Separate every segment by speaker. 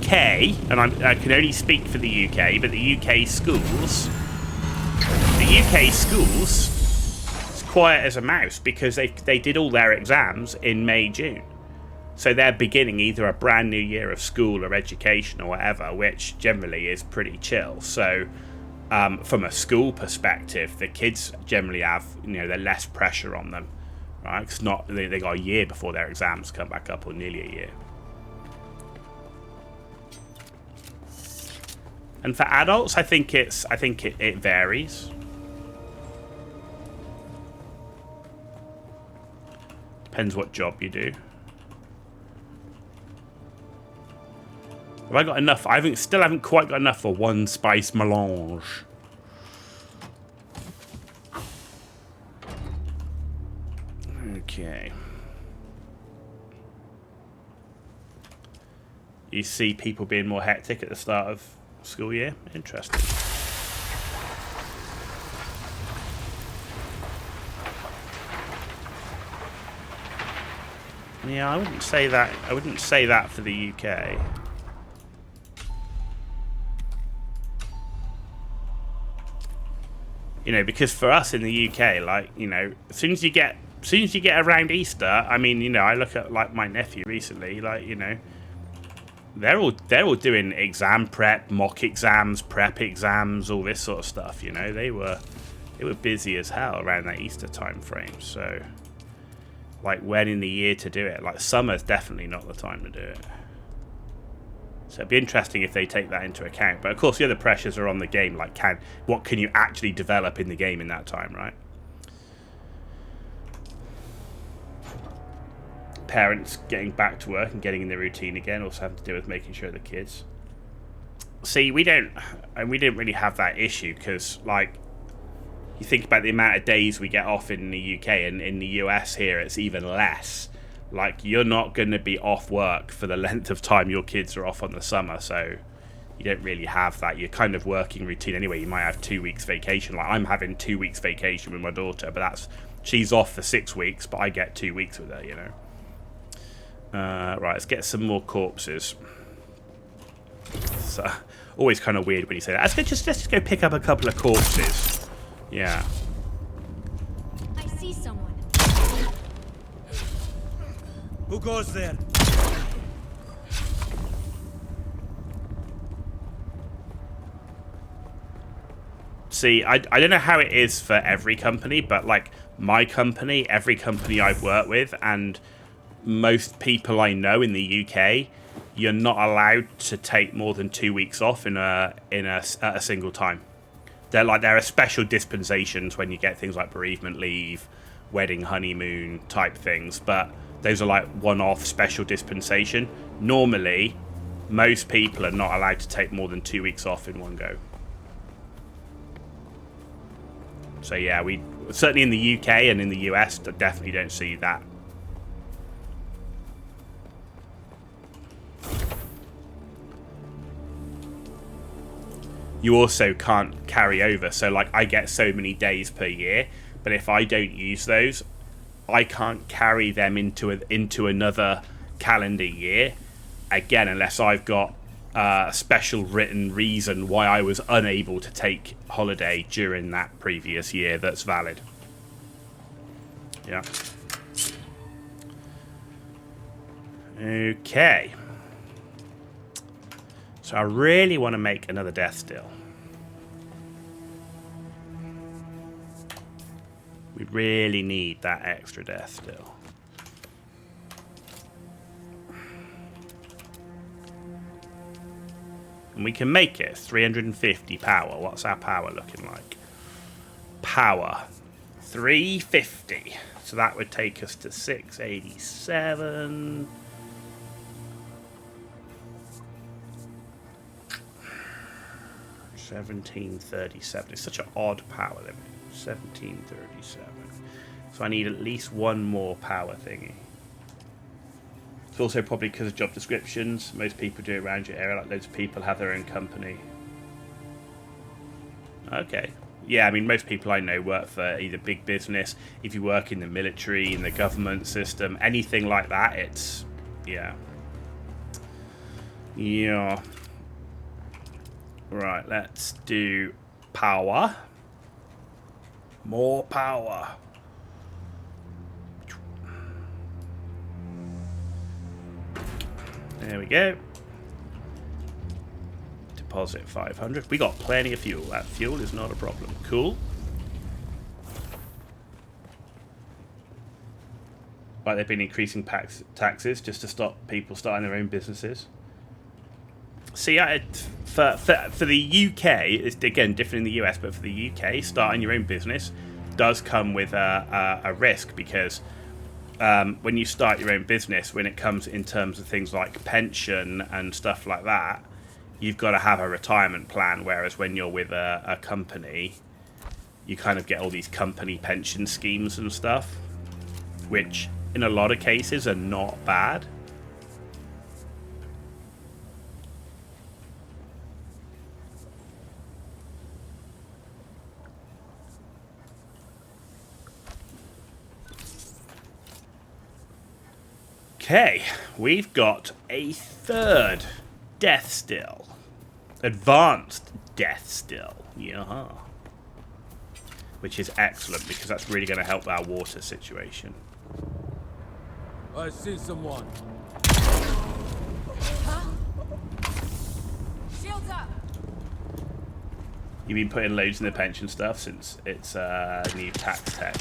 Speaker 1: UK, and I can only speak for the UK, but the UK schools, it's quiet as a mouse because they did all their exams in May, June. So they're beginning either a brand new year of school or education or whatever, which generally is pretty chill. So from a school perspective, the kids generally have, they're less pressure on them, right? It's not, they got a year before their exams come back up, or nearly a year. And for adults, I think it varies. Depends what job you do. Have I got enough? I still haven't quite got enough for one spice melange. Okay. You see people being more hectic at the start of school year? Interesting. Yeah, I wouldn't say that. I wouldn't say that for the UK. Because for us in the UK, like, as soon as you get around Easter, I mean, I look at like my nephew recently, like, they're all doing exam prep, mock exams, prep exams, all this sort of stuff. They were busy as hell around that Easter time frame. So, like, when in the year to do it? Like, summer's definitely not the time to do it. So it'd be interesting if they take that into account. But of course, the other pressures are on the game. Like, what can you actually develop in the game in that time, right? Parents getting back to work and getting in the routine again also have to do with making sure the kids. See, we didn't really have that issue because, like, you think about the amount of days we get off in the UK, and in the US here, it's even less. Like, you're not going to be off work for the length of time your kids are off on the summer, so you don't really have that. You're kind of working routine anyway. You might have 2 weeks vacation. Like, I'm having 2 weeks vacation with my daughter, but she's off for 6 weeks, but I get 2 weeks with her, Right, let's get some more corpses. It's always kind of weird when you say that. Let's just go pick up a couple of corpses. Yeah.
Speaker 2: I see someone.
Speaker 3: Who goes there?
Speaker 1: See, I don't know how it is for every company, but like my company, every company I've worked with, and most people I know in the UK, you're not allowed to take more than 2 weeks off at a single time. There are special dispensations when you get things like bereavement leave, wedding, honeymoon type things, but those are like one-off special dispensation. Normally, most people are not allowed to take more than 2 weeks off in one go. So yeah, we certainly in the UK and in the US definitely don't see that. You also can't carry over. So like, I get so many days per year, but if I don't use those, I can't carry them into another calendar year again, unless I've got a special written reason why I was unable to take holiday during that previous year that's valid. Yeah. Okay. So I really want to make another death still. We really need that extra death still. And we can make it 350 power. What's our power looking like? Power 350. So that would take us to 687. 1737. It's such an odd power limit. 1737. So I need at least one more power thingy. It's also probably because of job descriptions. Most people do it around your area. Like, loads of people have their own company. Okay. Yeah, I mean, most people I know work for either big business. If you work in the military, in the government system, anything like that, it's... yeah. Yeah. Right, let's do power. More power. There we go. Deposit 500. We got plenty of fuel. That fuel is not a problem. Cool. Like they've been increasing taxes just to stop people starting their own businesses. See, for the UK, it's again different in the US, but for the UK, starting your own business does come with a risk, because when you start your own business, when it comes in terms of things like pension and stuff like that, you've got to have a retirement plan, whereas when you're with a company, you kind of get all these company pension schemes and stuff, which in a lot of cases are not bad. Okay, we've got a third death still. Advanced death still. Yeah. Which is excellent, because that's really going to help our water situation.
Speaker 3: I see someone.
Speaker 2: Shields up.
Speaker 1: You've been putting loads in the pension stuff since it's new tax tech.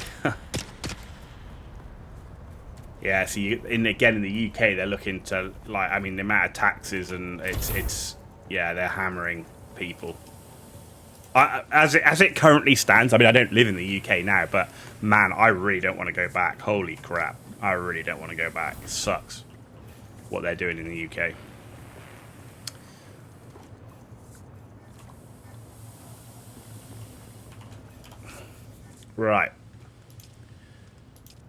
Speaker 1: Yeah, so again in the UK they're looking to, like, I mean, the amount of taxes, and it's yeah, they're hammering people. As it currently stands, I mean, I don't live in the UK now, but man, I really don't want to go back. Holy crap, I really don't want to go back. It sucks what they're doing in the UK. Right.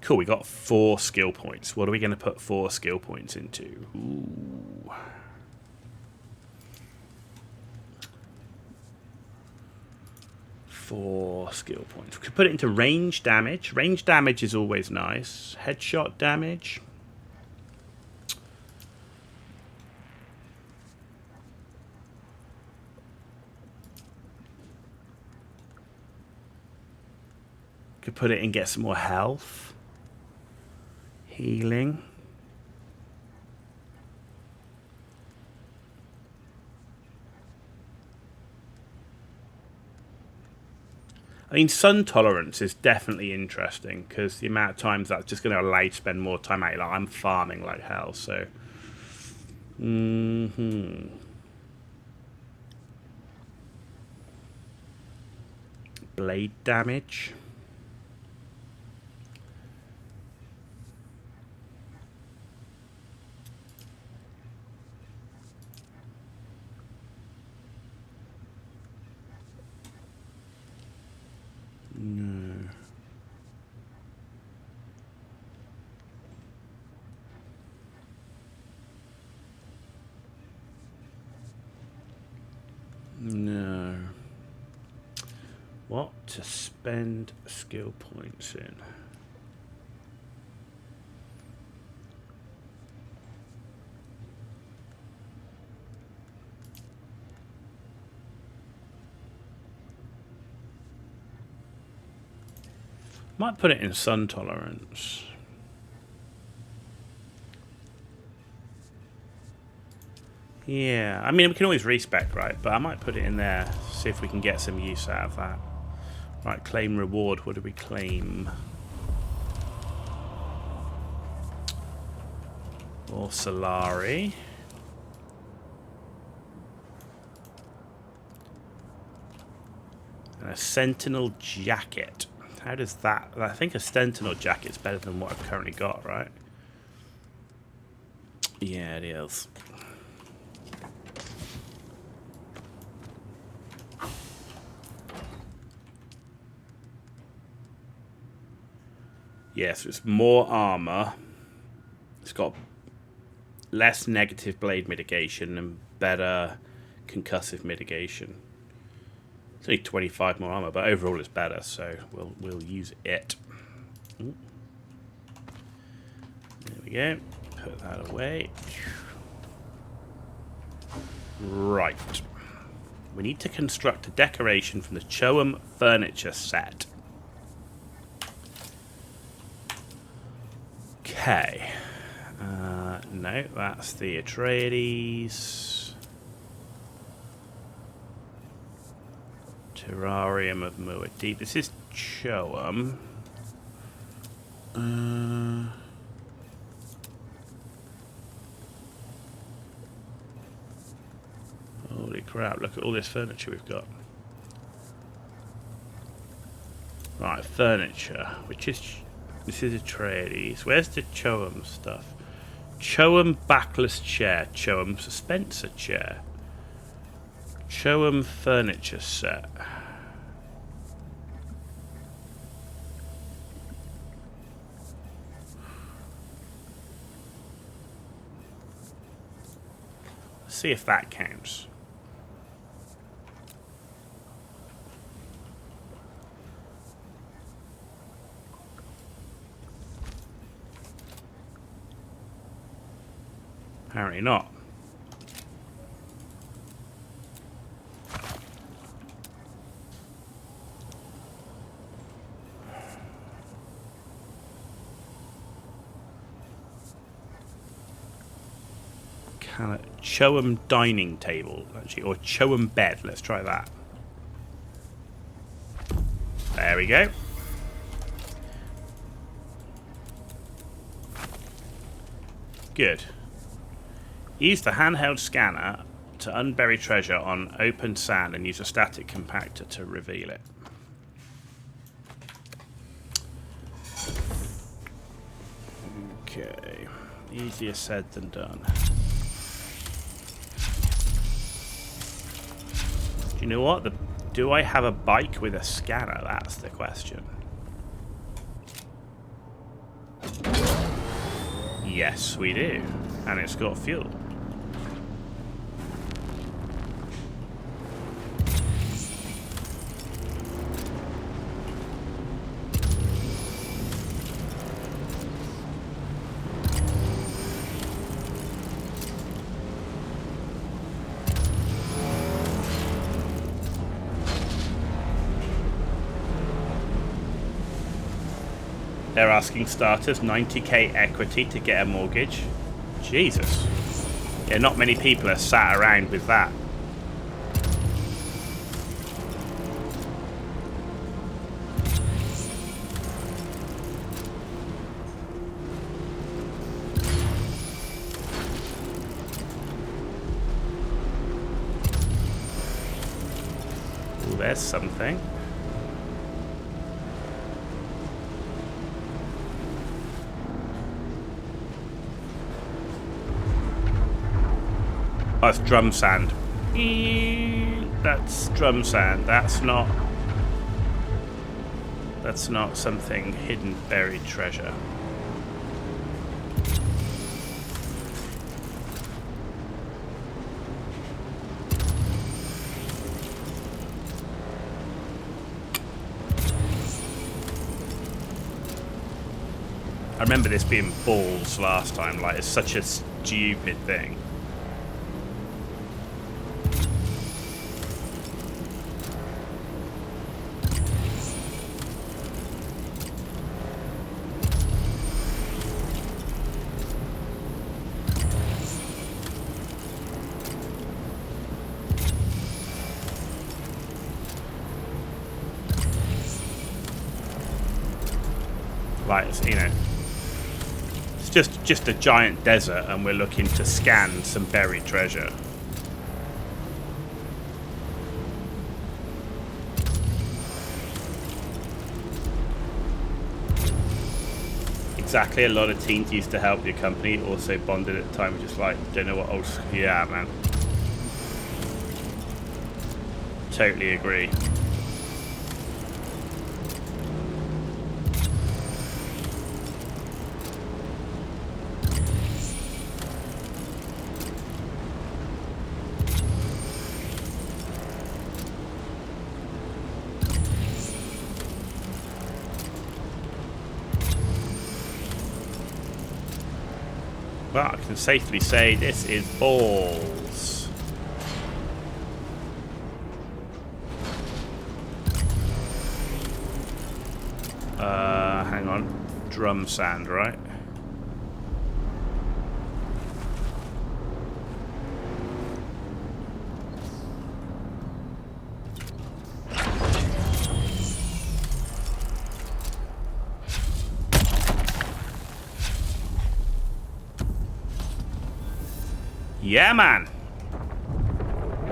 Speaker 1: Cool, we got 4 skill points. What are we going to put 4 skill points into? Ooh. Four skill points. We could put it into range damage. Range damage is always nice. Headshot damage. Could put it in, get some more health. Healing. I mean, sun tolerance is definitely interesting, because the amount of times that's just going to allow you to spend more time out. Like, I'm farming like hell, so. Blade damage. No. No. What to spend skill points in? Might put it in sun tolerance. Yeah, I mean, we can always respec, right? But I might put it in there, see if we can get some use out of that. Right, claim reward. What do we claim? Or Solari. And a Sentinel jacket. How does that... I think a Sentinel jacket's better than what I've currently got, right? Yeah, it is. Yeah, so it's more armor. It's got less negative blade mitigation and better concussive mitigation. It's only 25 more armor, but overall it's better, so we'll use it. Ooh. There we go. Put that away. Right. We need to construct a decoration from the Choam furniture set. Okay. No, that's the Atreides. Terrarium of Muad'Dib. This is Choam. Holy crap, look at all this furniture we've got. Right, furniture. This is Atreides. Where's the Choam stuff? Choam backless chair. Choam suspensor chair. Choam furniture set. Let's see if that counts. Apparently not. Choam dining table, actually, or Choam bed. Let's try that. There we go. Good. Use the handheld scanner to unbury treasure on open sand and use a static compactor to reveal it. Okay. Easier said than done. Do you know what? Do I have a bike with a scanner? That's the question. Yes, we do. And it's got fuel. They're asking starters 90k equity to get a mortgage. Jesus. Yeah, not many people are sat around with that. Ooh, there's something. Oh, it's drum sand. That's drum sand. That's not something hidden, buried treasure. I remember this being balls last time. Like, it's such a stupid thing. Like, you know, it's just a giant desert, and we're looking to scan some buried treasure. Exactly. A lot of teens used to help your company. Also bonded at the time, just like, don't know what old. Yeah, man. Totally agree. But I can safely say this is balls. drum sand, right? Yeah, man.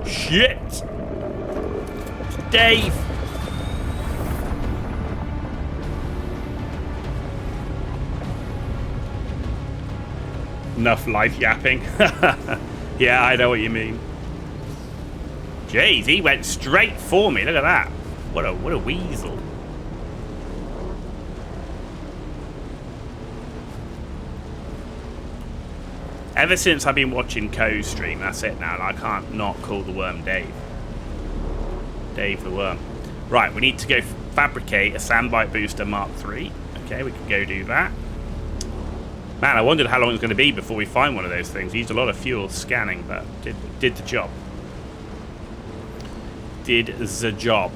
Speaker 1: Shit. Dave. Enough life yapping. Yeah, I know what you mean. Jeez, he went straight for me. Look at that. What a weasel. Ever since I've been watching Co's stream, that's it now. I can't not call the worm Dave. Dave the worm. Right, we need to go fabricate a sandbite booster Mark III. Okay, we can go do that. Man, I wondered how long it was going to be before we find one of those things. Used a lot of fuel scanning, but did the job. Did the job.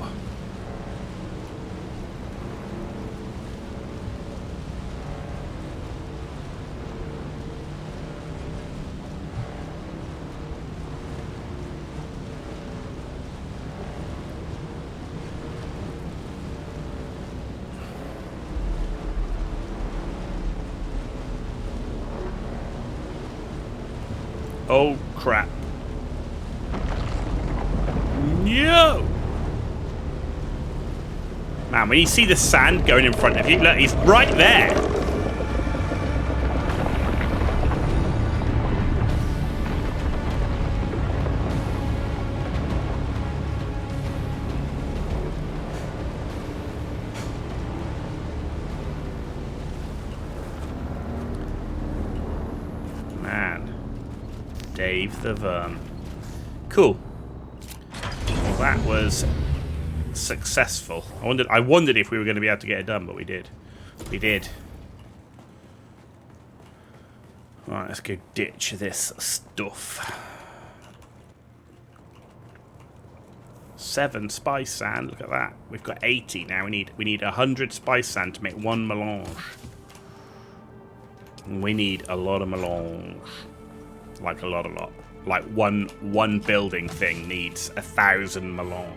Speaker 1: Oh, crap. No! Man, when you see the sand going in front of you, look, he's right there. Dave the Worm. Cool. Well, that was successful. I wondered if we were going to be able to get it done, but we did. We did. Right, let's go ditch this stuff. 7 spice sand. Look at that. We've got 80 now. We need 100 spice sand to make 1 melange. We need a lot of melange. Like a lot. Like one building thing needs 1,000 melange.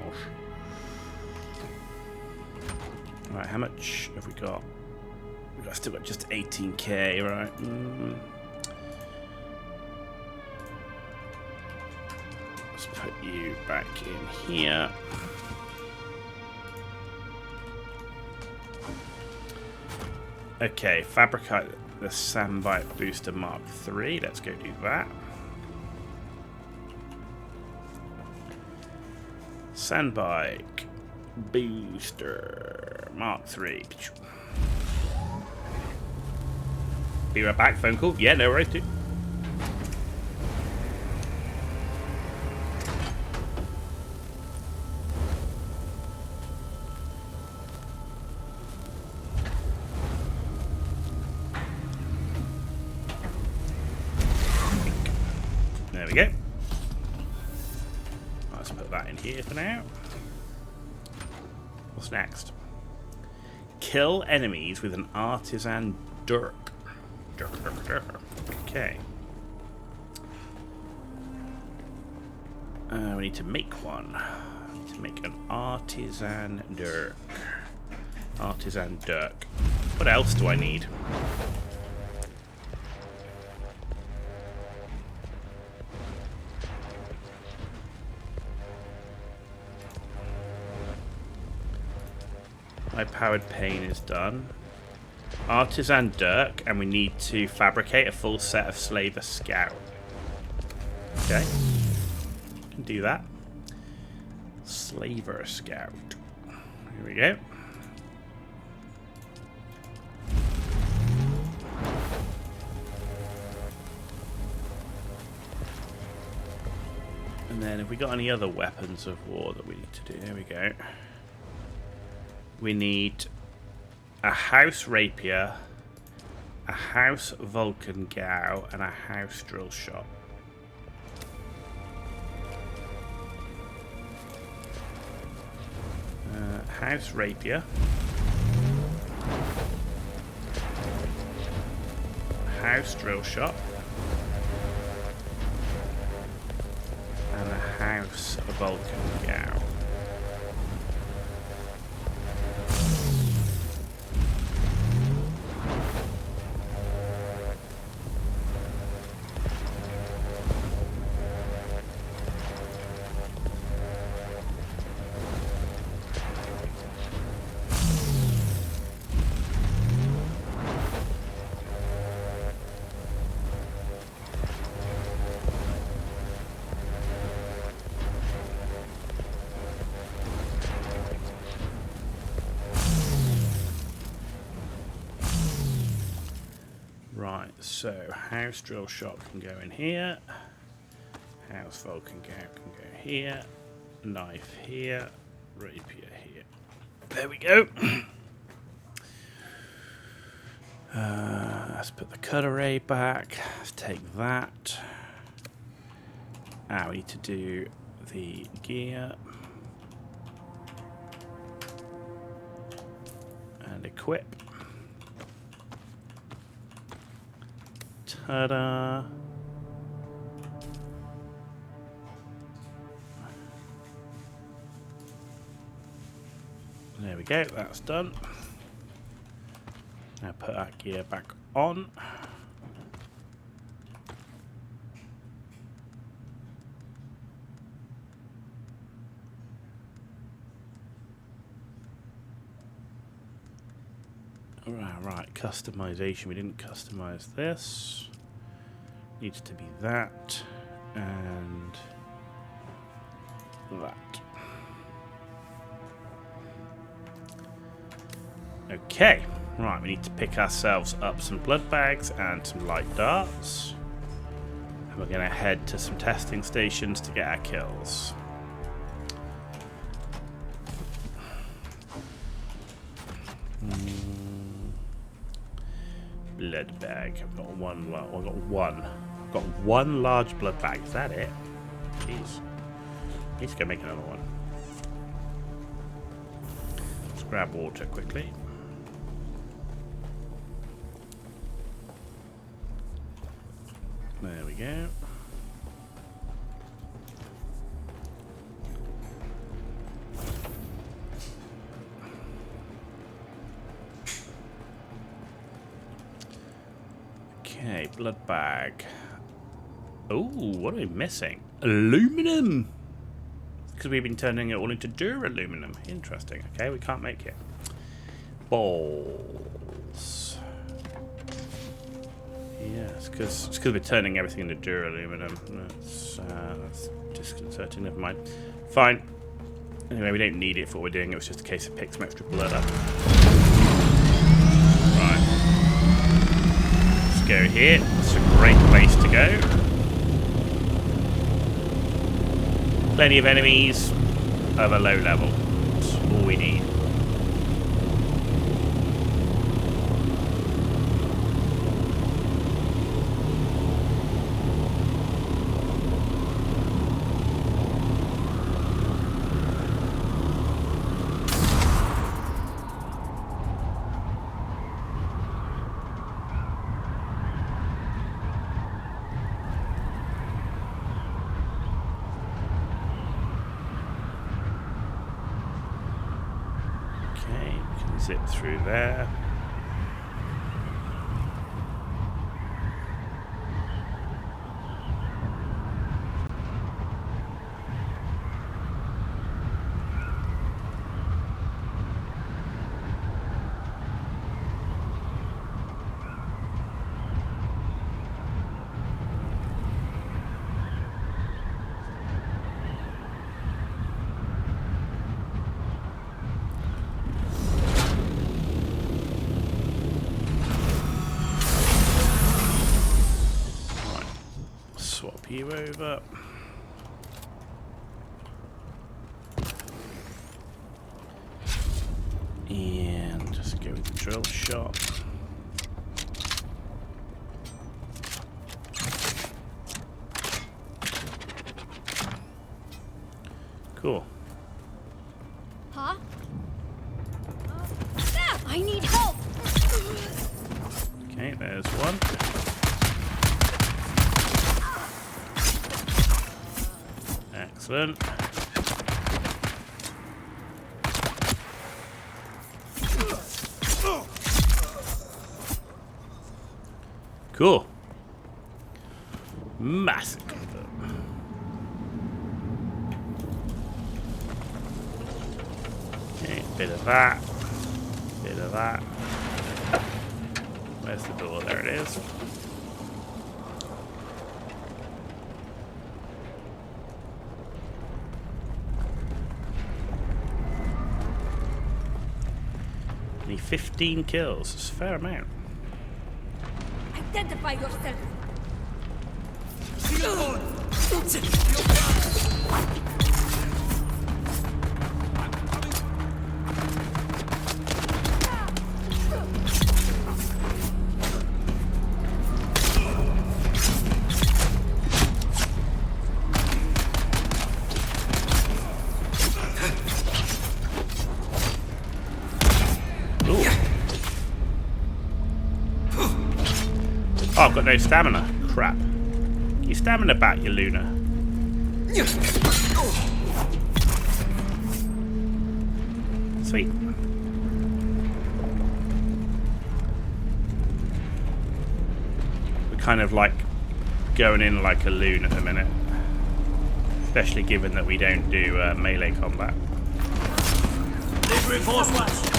Speaker 1: Right, how much have we got? We've still got just 18k, right? Let's put you back in here. Okay, fabricate the Sandbite Booster Mark III. Let's go do that. Sandbike Booster Mark III. Be right back. Phone call. Yeah, no worries, dude. There we go. Let's put that in here for now. What's next? Kill enemies with an artisan dirk. Okay. We need to make one. We need to make an artisan dirk. Artisan dirk. What else do I need? High powered pane is done. Artisan dirk, and we need to fabricate a full set of Slaver Scout. Okay. Can do that. Slaver Scout. Here we go. And then have we got any other weapons of war that we need to do? There we go. We need a house rapier, a house Vulcan gow, and a house drill shot. House rapier. house drill shop. And a house Vulcan gown. Right, so house drill shop can go in here. House Vulcan gown can go here. Knife here. Rapier here. There we go. Let's put the cut array back. Let's take that. Now we need to do the gear. And equip. Ta-da! There we go, that's done. Now put that gear back on. Right, customization. We didn't customize this. Needs to be that and that. Okay, right, we need to pick ourselves up some blood bags and some light darts. And we're going to head to some testing stations to get our kills. Blood bag. I've got one. I've got one large blood bag. Is that it? Jeez. Need to go make another one. Let's grab water quickly. There we go. Okay, blood bag. Oh, what are we missing? Aluminum! Because we've been turning it all into duraluminum. Interesting. Okay, we can't make it. Balls. Yeah, it's because we're turning everything into duraluminum. That's disconcerting. Never mind. Fine. Anyway, we don't need it for what we're doing. It was just a case of pick some extra blood up. Right. Let's go here. It's a great place to go. Plenty of enemies of a low level. That's all we need. Zip through there. Swap you over. And just go with the drill shot. Cool.
Speaker 2: Huh? I need help!
Speaker 1: Okay, there's one. Excellent. Cool. Massacre them. Okay, bit of that. Bit of that. Where's the door? There it is. Only 15 kills. It's a fair amount.
Speaker 2: Identify yourself.
Speaker 1: Oh, I've got no stamina. Crap. Get your stamina back, you Luna. Sweet. We're kind of like going in like a loon at the minute. Especially given that we don't do melee combat.
Speaker 4: Need reinforcements!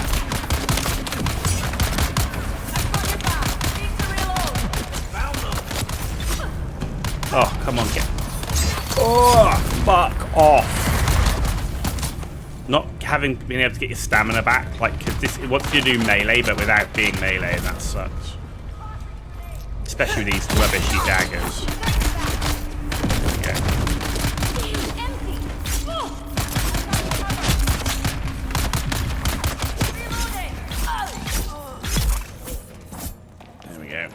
Speaker 1: Oh, come on, get... Oh, fuck off. Not being able to get your stamina back, like, because this it wants you to do melee, but without being melee, and that sucks. Especially with these rubbishy daggers. There we go.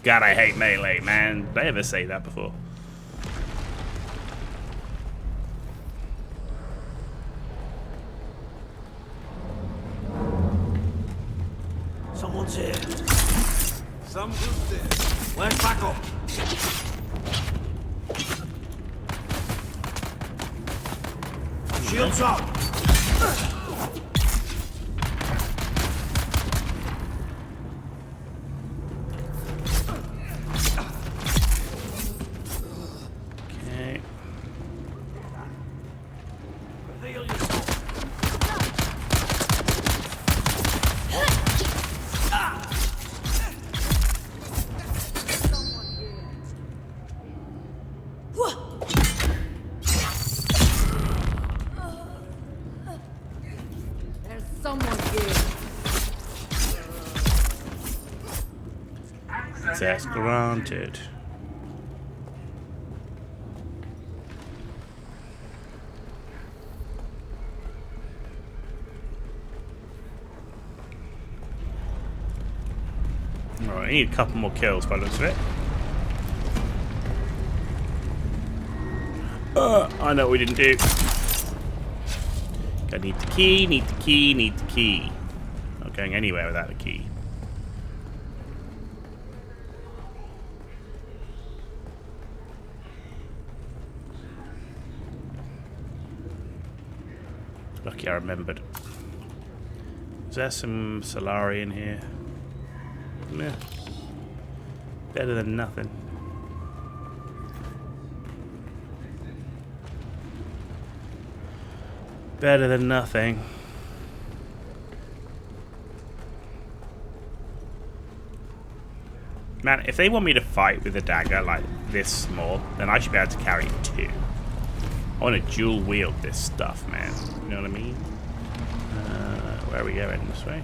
Speaker 1: God, I hate melee, man. Did I ever say that before?
Speaker 4: Someone's here. Someone's there. Let's back up. Shields up.
Speaker 1: Okay.
Speaker 4: Reveal yourself.
Speaker 2: There's someone here.
Speaker 1: Access granted. Alright, I need a couple more kills by the looks of it. I know what we didn't do. I need the key, need the key, need the key. Not going anywhere without the key. Lucky I remembered. Is there some Solari in here? Meh. Better than nothing. Better than nothing. Man, if they want me to fight with a dagger like this small, then I should be able to carry two. I want to dual wield this stuff, man. You know what I mean? Where are we going? This way?